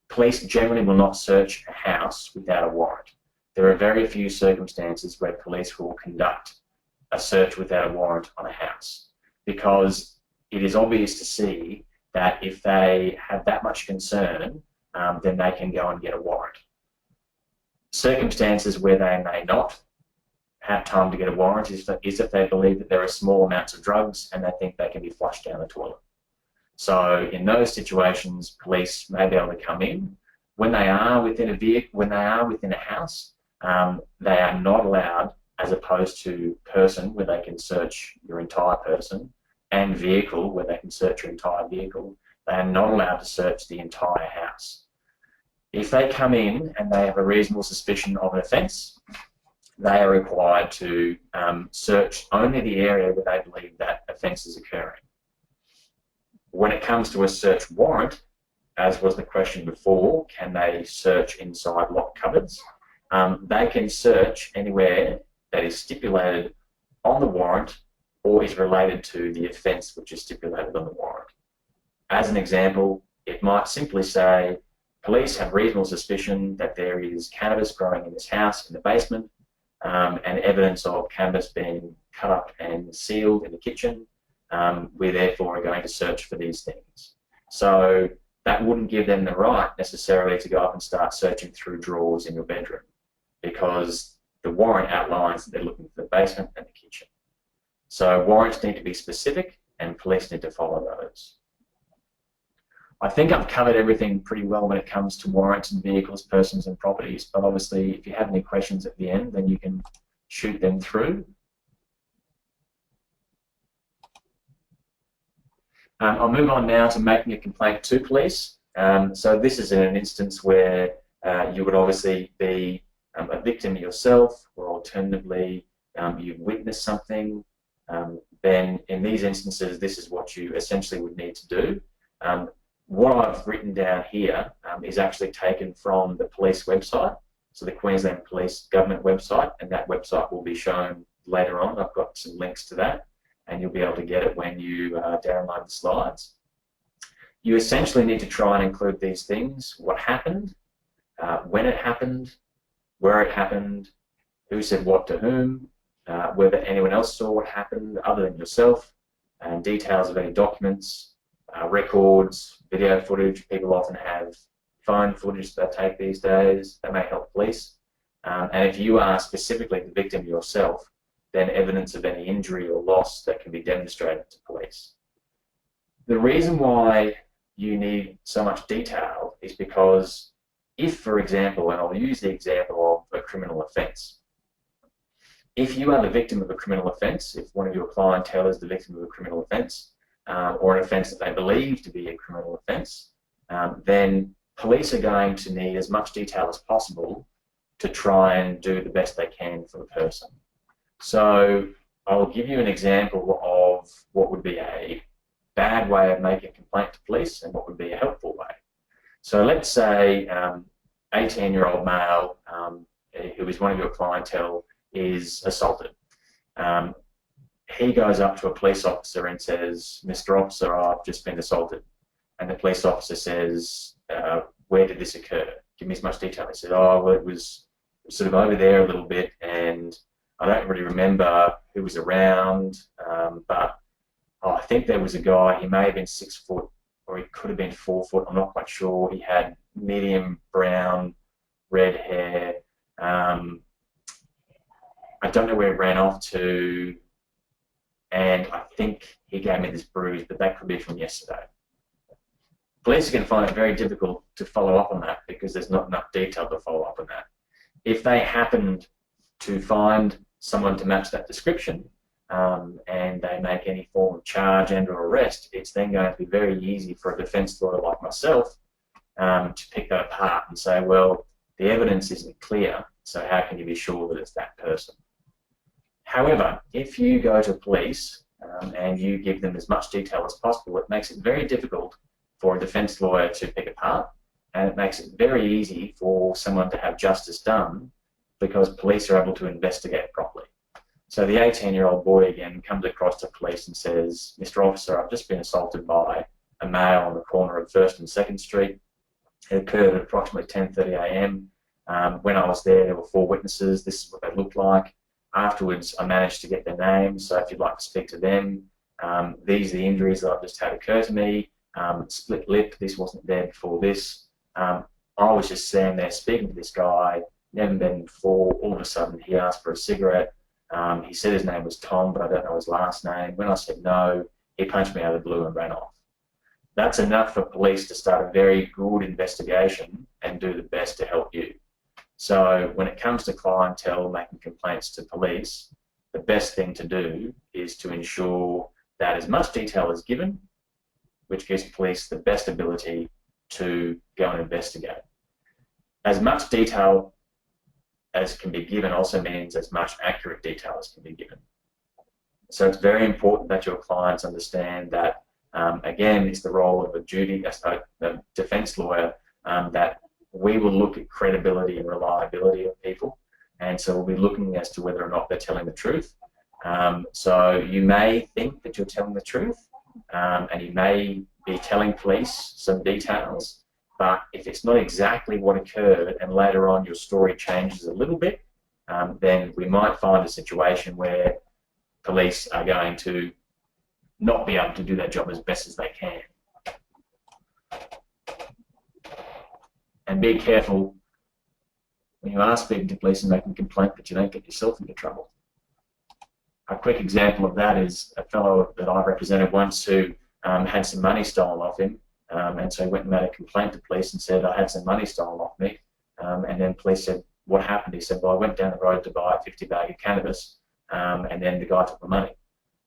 police generally will not search a house without a warrant. There are very few circumstances where police will conduct a search without a warrant on a house, because it is obvious to see that if they have that much concern, then they can go and get a warrant. Circumstances where they may not have time to get a warrant is if they believe that there are small amounts of drugs and they think they can be flushed down the toilet. So in those situations, police may be able to come in. When they are within a vehicle, when they are within a house, they are not allowed, as opposed to person where they can search your entire person, and vehicle where they can search your entire vehicle, they are not allowed to search the entire house. If they come in and they have a reasonable suspicion of an offence, they are required to search only the area where they believe that offence is occurring. When it comes to a search warrant, as was the question before, can they search inside locked cupboards? They can search anywhere that is stipulated on the warrant or is related to the offence which is stipulated on the warrant. As an example, it might simply say, police have reasonable suspicion that there is cannabis growing in this house in the basement, and evidence of cannabis being cut up and sealed in the kitchen. We therefore are going to search for these things. So that wouldn't give them the right necessarily to go up and start searching through drawers in your bedroom, because the warrant outlines that they're looking for the basement and the kitchen. So warrants need to be specific and police need to follow those. I think I've covered everything pretty well when it comes to warrants and vehicles, persons and properties, but obviously if you have any questions at the end, then you can shoot them through. I'll move on now to making a complaint to police. So this is in an instance where you would obviously be a victim yourself, or alternatively you've witnessed something. Then in these instances, this is what you essentially would need to do. What I've written down here is actually taken from the police website, so the Queensland Police Government website, and that website will be shown later on. I've got some links to that, and you'll be able to get it when you download the slides. You essentially need to try and include these things: what happened, when it happened, where it happened, who said what to whom, whether anyone else saw what happened other than yourself, and details of any documents, records, video footage. People often have phone footage that they take these days that may help police. And if you are specifically the victim yourself, then evidence of any injury or loss that can be demonstrated to police. The reason why you need so much detail is because if, for example, and I'll use the example of a criminal offence, if you are the victim of a criminal offence, if one of your clientele is the victim of a criminal offence, or an offence that they believe to be a criminal offence, then police are going to need as much detail as possible to try and do the best they can for the person. So I'll give you an example of what would be a bad way of making a complaint to police and what would be a helpful way. So let's say 18-year-old male who is one of your clientele is assaulted. he goes up to a police officer and says, "Mr. Officer, I've just been assaulted." And the police officer says, "Where did this occur? Give me as much detail." He said, "Oh, well, it was sort of over there a little bit, and I don't really remember who was around, but I think there was a guy, he may have been 6 foot, or he could have been 4 foot, I'm not quite sure. He had medium brown, red hair. I don't know where he ran off to, and I think he gave me this bruise, but that could be from yesterday." Police are going to find it very difficult to follow up on that because there's not enough detail to follow up on that. If they happened to find someone to match that description, and they make any form of charge and or arrest, it's then going to be very easy for a defence lawyer like myself to pick that apart and say, well, the evidence isn't clear, so how can you be sure that it's that person? However, if you go to police and you give them as much detail as possible, it makes it very difficult for a defence lawyer to pick apart, and it makes it very easy for someone to have justice done because police are able to investigate properly. So the 18-year-old boy again comes across to police and says, "Mr. Officer, I've just been assaulted by a male on the corner of 1st and 2nd Street. It occurred at approximately 10:30 a.m. When I was there were 4 witnesses. This is what they looked like. Afterwards, I managed to get their names, so if you'd like to speak to them, these are the injuries that I've just had occur to me. Split lip, this wasn't there before this. I was just standing there speaking to this guy, never met him before. All of a sudden, he asked for a cigarette. He said his name was Tom, but I don't know his last name. When I said no, he punched me out of the blue and ran off." That's enough for police to start a very good investigation and do the best to help you. So when it comes to clientele making complaints to police, the best thing to do is to ensure that as much detail is given, which gives police the best ability to go and investigate. As much detail as can be given also means as much accurate detail as can be given. So it's very important that your clients understand that, again, it's the role of a defence lawyer that we will look at credibility and reliability of people, and so we'll be looking as to whether or not they're telling the truth. So you may think that you're telling the truth, and you may be telling police some details, but if it's not exactly what occurred and later on your story changes a little bit, then we might find a situation where police are going to not be able to do their job as best as they can. And be careful when you are speaking to police and making a complaint that you don't get yourself into trouble. A quick example of that is a fellow that I represented once who had some money stolen off him, and so he went and made a complaint to police and said, "I had some money stolen off me," and then police said, "What happened?" He said, "Well, I went down the road to buy a 50 bag of cannabis, and then the guy took the money."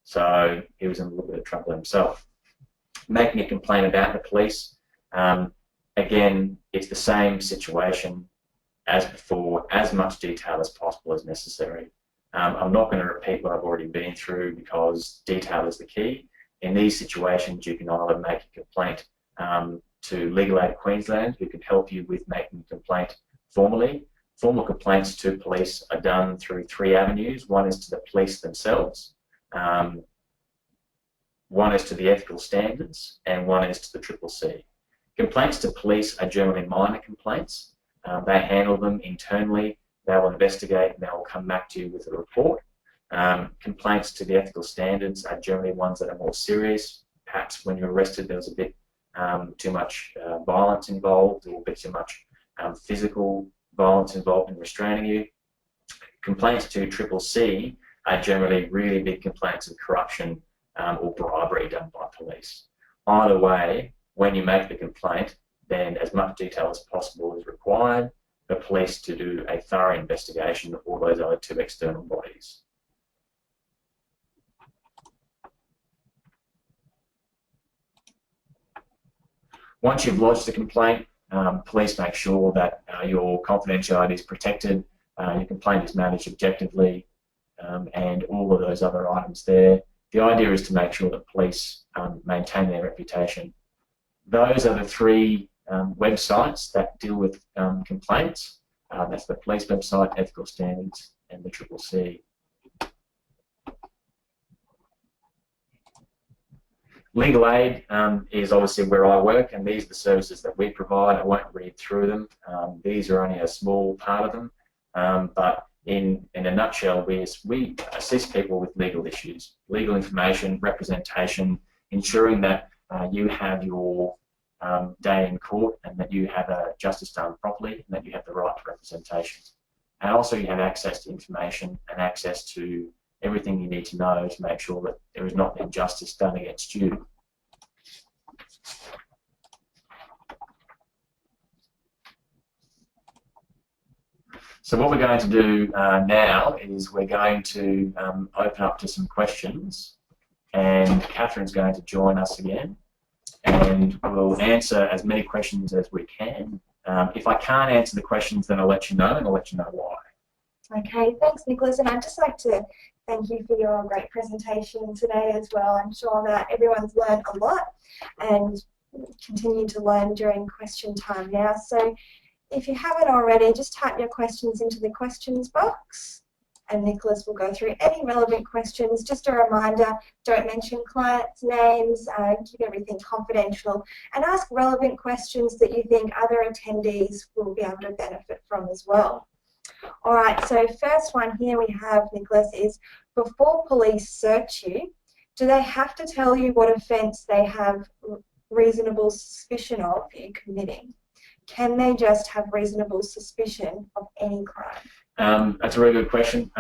So he was in a little bit of trouble himself. Making a complaint about the police, again, it's the same situation as before, as much detail as possible as necessary. I'm not going to repeat what I've already been through because detail is the key. In these situations, you can either make a complaint to Legal Aid Queensland, who can help you with making a complaint formally. Formal complaints to police are done through 3 avenues. One is to the police themselves, one is to the ethical standards, and one is to the CCC. Complaints to police are generally minor complaints. They handle them internally. They will investigate and they will come back to you with a report. Complaints to the ethical standards are generally ones that are more serious. Perhaps when you're arrested there was a bit too much violence involved, or a bit too much physical violence involved in restraining you. Complaints to CCC are generally really big complaints of corruption or bribery done by police. Either way, when you make the complaint, then as much detail as possible is required for police to do a thorough investigation of all those other 2 external bodies. Once you've lodged the complaint, police make sure that your confidentiality is protected, your complaint is managed objectively, and all of those other items there. The idea is to make sure that police maintain their reputation. Those are the 3 websites that deal with complaints. That's the police website, ethical standards, and the CCC. Legal Aid is obviously where I work, and these are the services that we provide. I won't read through them. These are only a small part of them, but in a nutshell, we assist people with legal issues, legal information, representation, ensuring that you have your day in court and that you have justice done properly and that you have the right to representation. And also you have access to information and access to everything you need to know to make sure that there is not injustice done against you. So what we're going to do now is we're going to open up to some questions, and Catherine's going to join us again, and we'll answer as many questions as we can. If I can't answer the questions, then I'll let you know, and I'll let you know why. Okay, thanks Nicholas, and I'd just like to thank you for your great presentation today as well. I'm sure that everyone's learned a lot and continue to learn during question time now. So if you haven't already, just type your questions into the questions box and Nicholas will go through any relevant questions. Just a reminder, don't mention clients' names, keep everything confidential, and ask relevant questions that you think other attendees will be able to benefit from as well. All right, so first one here we have, Nicholas, is before police search you, do they have to tell you what offence they have reasonable suspicion of you committing? Can they just have reasonable suspicion of any crime? That's a really good question,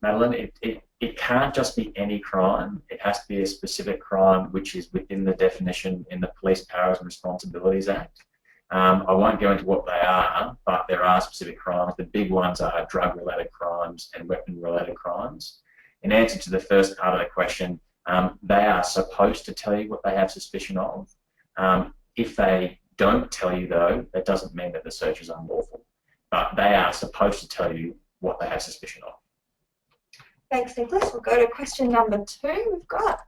Madeline. It can't just be any crime. It has to be a specific crime which is within the definition in the Police Powers and Responsibilities Act. I won't go into what they are, but there are specific crimes. The big ones are drug-related crimes and weapon-related crimes. In answer to the first part of the question, they are supposed to tell you what they have suspicion of. If they don't tell you, though, that doesn't mean that the search is unlawful. But they are supposed to tell you what they have suspicion of. Thanks, Nicholas. We'll go to question number 2. We've got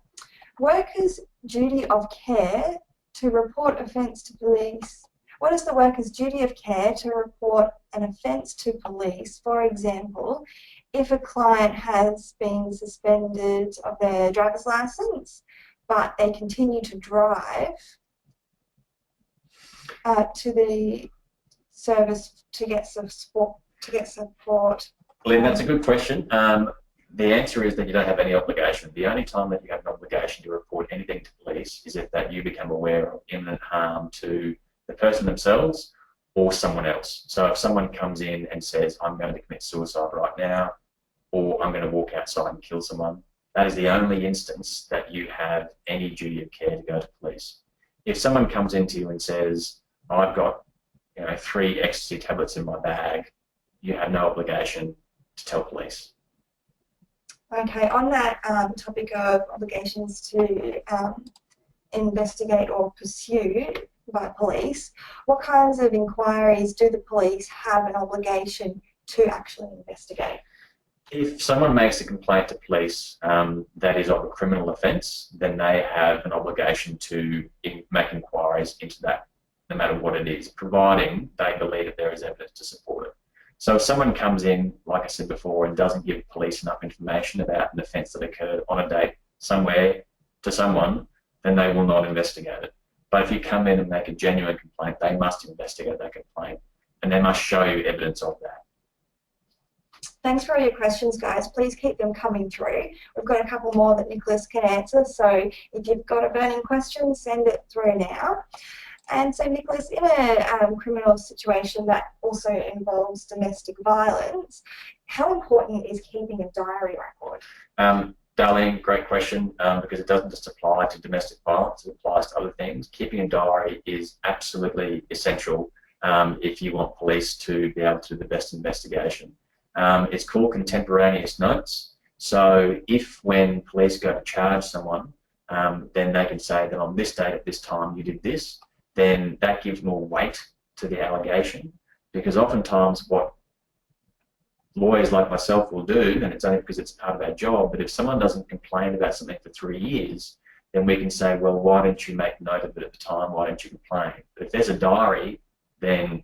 workers' duty of care to report offence to police. What is the worker's duty of care to report an offence to police? For example, if a client has been suspended of their driver's licence, but they continue to drive to the service to get support. Lynn, that's a good question. The answer is that you don't have any obligation. The only time that you have an obligation to report anything to police is if that you become aware of imminent harm to the person themselves or someone else. So if someone comes in and says, I'm going to commit suicide right now, or I'm going to walk outside and kill someone, that is the only instance that you have any duty of care to go to police. If someone comes into you and says, I've got 3 ecstasy tablets in my bag, you have no obligation to tell police. Okay, on that topic of obligations to investigate or pursue by police, what kinds of inquiries do the police have an obligation to actually investigate? If someone makes a complaint to police that is of a criminal offence, then they have an obligation to make inquiries into that, no matter what it is, providing they believe that there is evidence to support it. So if someone comes in, like I said before, and doesn't give police enough information about an offence that occurred on a date somewhere to someone, then they will not investigate it. But if you come in and make a genuine complaint, they must investigate that complaint, and they must show you evidence of that. Thanks for all your questions, guys. Please keep them coming through. We've got a couple more that Nicholas can answer, so if you've got a burning question, send it through now. And so, Nicholas, in a criminal situation that also involves domestic violence, how important is keeping a diary record? Darlene, great question, because it doesn't just apply to domestic violence, it applies to other things. Keeping a diary is absolutely essential if you want police to be able to do the best investigation. It's called contemporaneous notes. So if when police go to charge someone, then they can say that on this date at this time you did this, then that gives more weight to the allegation, because oftentimes what lawyers like myself will do, and it's only because it's part of our job, but if someone doesn't complain about something for 3 years, then we can say, well, why didn't you make note of it at the time? Why didn't you complain? But if there's a diary, then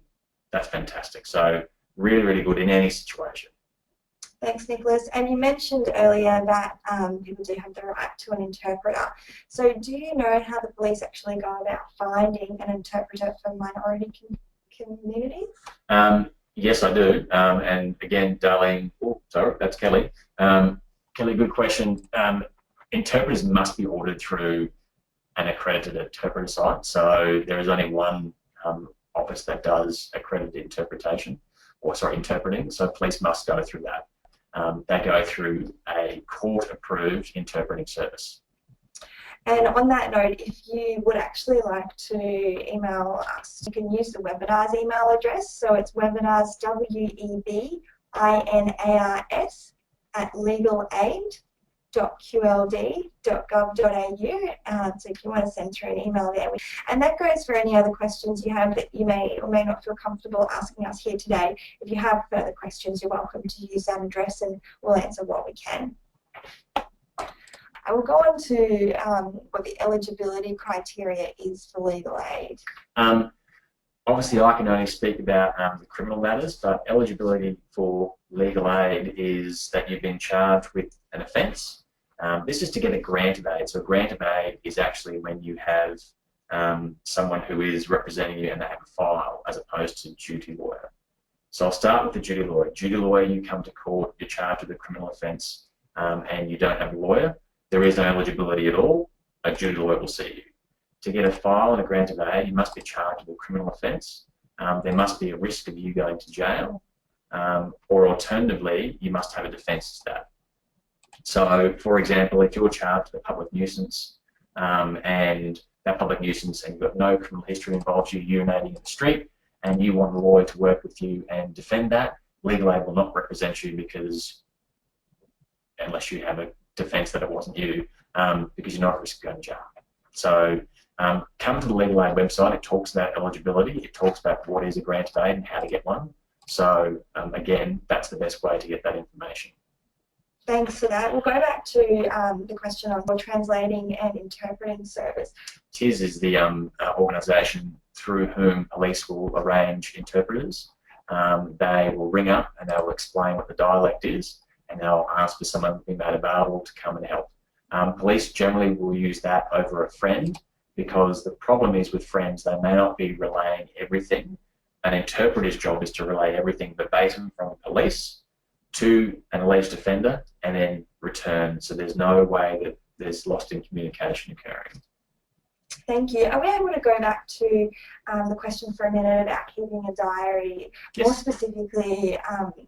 that's fantastic. So really, really good in any situation. Thanks, Nicholas. And you mentioned earlier that people do have the right to an interpreter. So do you know how the police actually go about finding an interpreter for minority communities? Yes, I do. And again, Darlene, oh, sorry, that's Kelly. Kelly, good question. Interpreters must be ordered through an accredited interpreter site. So there is only one office that does accredited interpretation, or sorry, interpreting. So police must go through that. They go through a court-approved interpreting service. And on that note, if you would actually like to email us, you can use the webinars email address. So it's webinars, WEBINARS, at legalaid.qld.gov.au. So if you want to send through an email there. And that goes for any other questions you have that you may or may not feel comfortable asking us here today. If you have further questions, you're welcome to use that address and we'll answer what we can. I will go on to what the eligibility criteria is for legal aid. Obviously, I can only speak about the criminal matters, but eligibility for legal aid is that you've been charged with an offence. This is to get a grant of aid. So a grant of aid is actually when you have someone who is representing you and they have a file as opposed to duty lawyer. So I'll start with the duty lawyer. Duty lawyer, you come to court, you're charged with a criminal offence and you don't have a lawyer. There is no eligibility at all. A duty lawyer will see you. To get a file and a grant of aid, you must be charged with a criminal offence. There must be a risk of you going to jail, or alternatively, you must have a defence to that. So, for example, if you're charged with a public nuisance and that public nuisance and you've got no criminal history involves you urinating in the street and you want a lawyer to work with you and defend that, legal aid will not represent you because unless you have a defence that it wasn't you, because you're not at risk of going to jail. So come to the Legal Aid website. It talks about eligibility. It talks about what is a grant of aid and how to get one. So again, that's the best way to get that information. Thanks for that. We'll go back to the question on the translating and interpreting service. TIS is the organisation through whom police will arrange interpreters. They will ring up and they will explain what the dialect is, and they'll ask for someone to be made available to come and help. Police generally will use that over a friend because the problem is with friends, they may not be relaying everything. An interpreter's job is to relay everything verbatim from police to an alleged offender and then return. So there's no way that there's lost in communication occurring. Thank you. Are we able to go back to the question for a minute about keeping a diary? Yes. More specifically,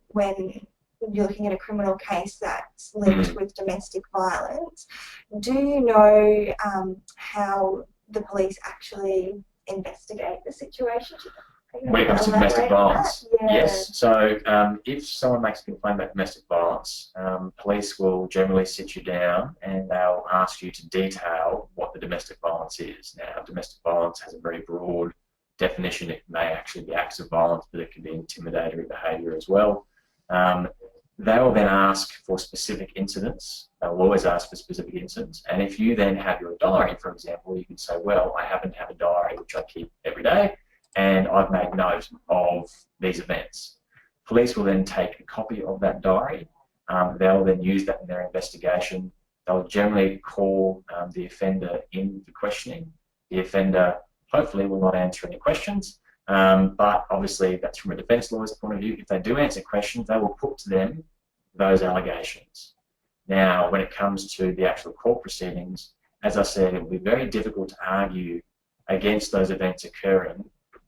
when you're looking at a criminal case that's linked with domestic violence, do you know how the police actually investigate the situation? When it comes to domestic violence, yeah. Yes. So if someone makes a complaint about domestic violence, police will generally sit you down and they'll ask you to detail what the domestic violence is. Now, domestic violence has a very broad definition. It may actually be acts of violence, but it can be intimidatory behaviour as well. They will then ask for specific incidents. They'll always ask for specific incidents. And if you then have your diary, for example, you can say, well, I happen to have a diary which I keep every day, and I've made note of these events. Police will then take a copy of that diary. They'll then use that in their investigation. They'll generally call the offender in for questioning. The offender hopefully will not answer any questions, but obviously that's from a defence lawyer's point of view. If they do answer questions, they will put to them those allegations. Now, when it comes to the actual court proceedings, as I said, it will be very difficult to argue against those events occurring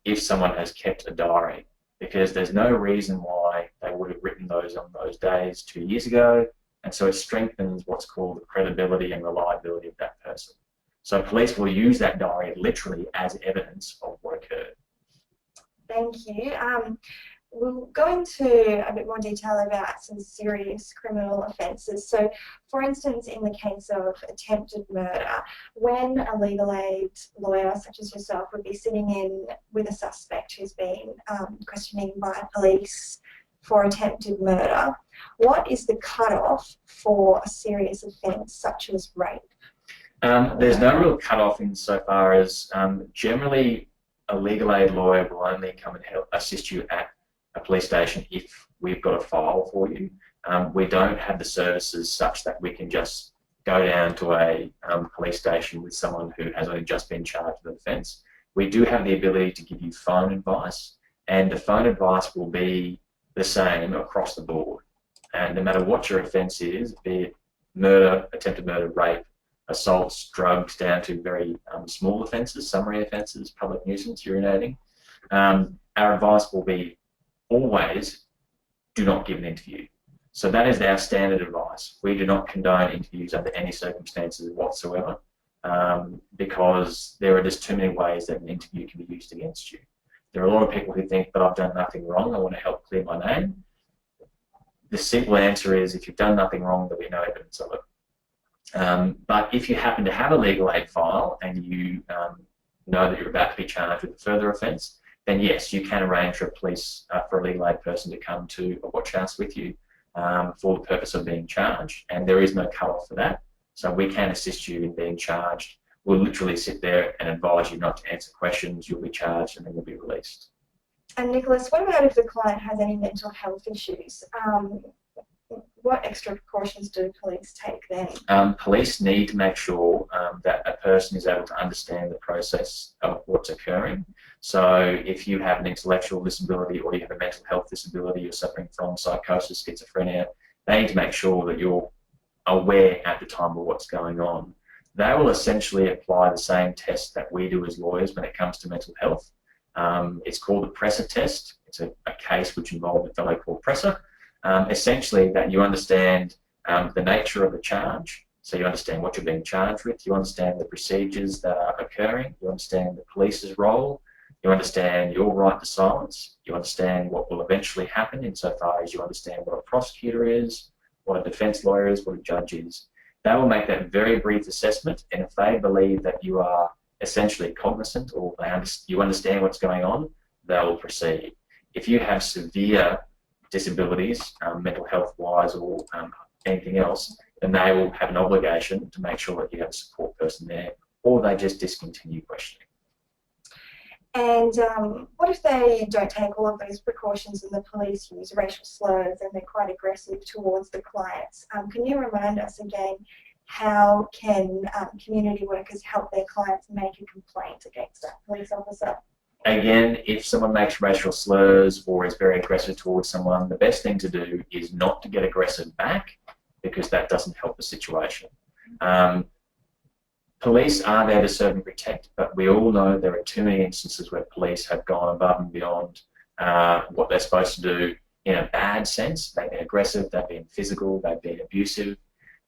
if someone has kept a diary, because there's no reason why they would have written those on those days 2 years ago, and so it strengthens what's called the credibility and reliability of that person. So police will use that diary literally as evidence of what occurred. Thank you. We'll go into a bit more detail about some serious criminal offences. So, for instance, in the case of attempted murder, when a legal aid lawyer such as yourself would be sitting in with a suspect who's been questioning by police for attempted murder, what is the cut-off for a serious offence such as rape? There's no real cut-off insofar as generally a legal aid lawyer will only come and help assist you at a police station if we've got a file for you. we don't have the services such that we can just go down to a police station with someone who has only just been charged with an offence. We do have the ability to give you phone advice, and the phone advice will be the same across the board. And no matter what your offence is, be it murder, attempted murder, rape, assaults, drugs, down to very small offences, summary offences, public nuisance, urinating, our advice will be always do not give an interview. So that is our standard advice. We do not condone interviews under any circumstances whatsoever, because there are just too many ways that an interview can be used against you. There are a lot of people who think that I've done nothing wrong, I want to help clear my name. The simple answer is if you've done nothing wrong, there'll be no evidence of it. But if you happen to have a legal aid file and you know that you're about to be charged with a further offence, then yes, you can arrange for a legal aid person to come to a watch house with you for the purpose of being charged, and there is no cut-off for that. So we can assist you in being charged. We'll literally sit there and advise you not to answer questions. You'll be charged and then you'll be released. And Nicholas, what about if the client has any mental health issues? What extra precautions do police take then? Police need to make sure that a person is able to understand the process of what's occurring. So if you have an intellectual disability or you have a mental health disability, you're suffering from psychosis, schizophrenia, they need to make sure that you're aware at the time of what's going on. They will essentially apply the same test that we do as lawyers when it comes to mental health. It's called the Presser test. It's a case which involved a fellow called Presser. Essentially that you understand the nature of the charge, so you understand what you're being charged with, you understand the procedures that are occurring, you understand the police's role, you understand your right to silence, you understand what will eventually happen insofar as you understand what a prosecutor is, what a defence lawyer is, what a judge is. They will make that very brief assessment, and if they believe that you are essentially cognizant or you understand what's going on, they will proceed. If you have severe disabilities, mental health wise or anything else, then they will have an obligation to make sure that you have a support person there, or they just discontinue questioning. And what if they don't take all of those precautions and the police use racial slurs and they're quite aggressive towards the clients? Can you remind us again, how can community workers help their clients make a complaint against that police officer? Again, if someone makes racial slurs or is very aggressive towards someone, the best thing to do is not to get aggressive back, because that doesn't help the situation. Police are there to serve and protect, but we all know there are too many instances where police have gone above and beyond what they're supposed to do in a bad sense. They've been aggressive, they've been physical, they've been abusive.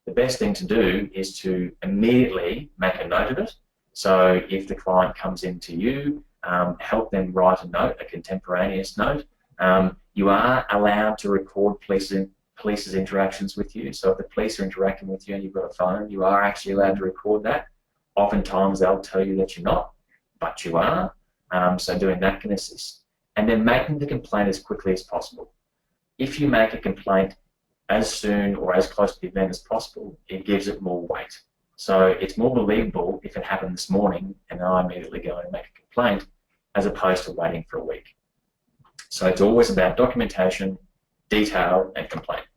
The best thing to do is to immediately make a note of it. So if the client comes into you, help them write a note, a contemporaneous note. You are allowed to record police's interactions with you. So if the police are interacting with you and you've got a phone, you are actually allowed to record that. Oftentimes they'll tell you that you're not, but you are. So doing that can assist. And then making the complaint as quickly as possible. If you make a complaint as soon or as close to the event as possible, it gives it more weight. So it's more believable if it happened this morning and I immediately go and make a complaint, as opposed to waiting for a week. So it's always about documentation, detail, and complaint.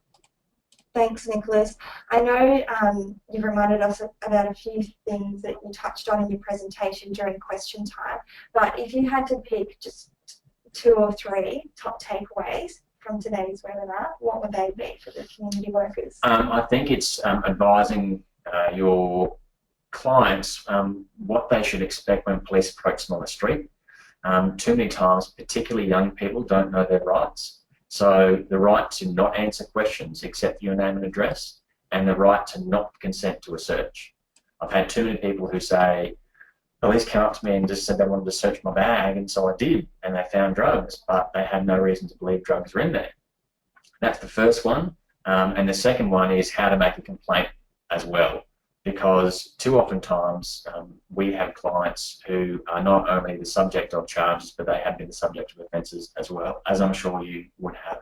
Thanks, Nicholas. I know you've reminded us about a few things that you touched on in your presentation during question time, but if you had to pick just 2 or 3 top takeaways from today's webinar, what would they be for the community workers? I think it's advising your clients what they should expect when police approach them on the street. Too many times, particularly young people, don't know their rights. So the right to not answer questions except for your name and address, and the right to not consent to a search. I've had too many people who say, police came up to me and just said they wanted to search my bag, and so I did, and they found drugs, but they had no reason to believe drugs were in there. That's the first one. And the second one is how to make a complaint as well, because too often times we have clients who are not only the subject of charges, but they have been the subject of offences as well, as I'm sure you would have.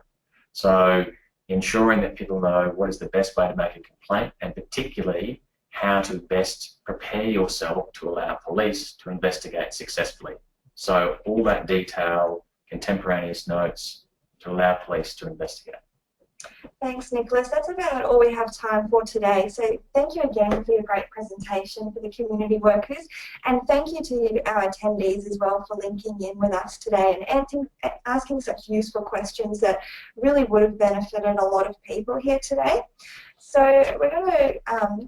So ensuring that people know what is the best way to make a complaint, and particularly how to best prepare yourself to allow police to investigate successfully. So all that detail, contemporaneous notes to allow police to investigate. Thanks, Nicholas. That's about all we have time for today. So thank you again for your great presentation for the community workers, and thank you to our attendees as well for linking in with us today and asking such useful questions that really would have benefited a lot of people here today. So we're going to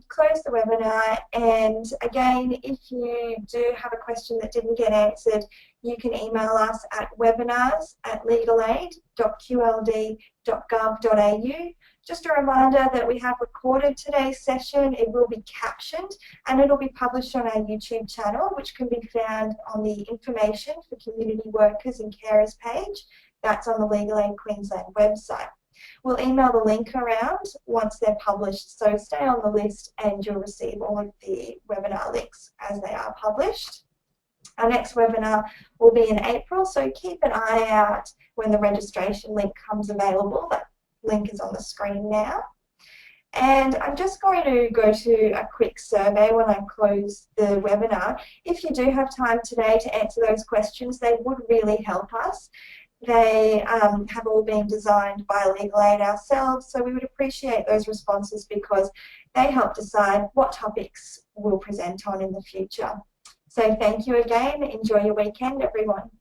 close the webinar, and again, if you do have a question that didn't get answered, you can email us at webinars@legalaid.qld.gov.au. Just a reminder that we have recorded today's session. It will be captioned and it'll be published on our YouTube channel, which can be found on the Information for Community Workers and Carers page. That's on the Legal Aid Queensland website. We'll email the link around once they're published, so stay on the list and you'll receive all of the webinar links as they are published. Our next webinar will be in April, so keep an eye out when the registration link comes available. That link is on the screen now. And I'm just going to go to a quick survey when I close the webinar. If you do have time today to answer those questions, they would really help us. They have all been designed by Legal Aid ourselves, so we would appreciate those responses because they help decide what topics we'll present on in the future. So thank you again. Enjoy your weekend, everyone.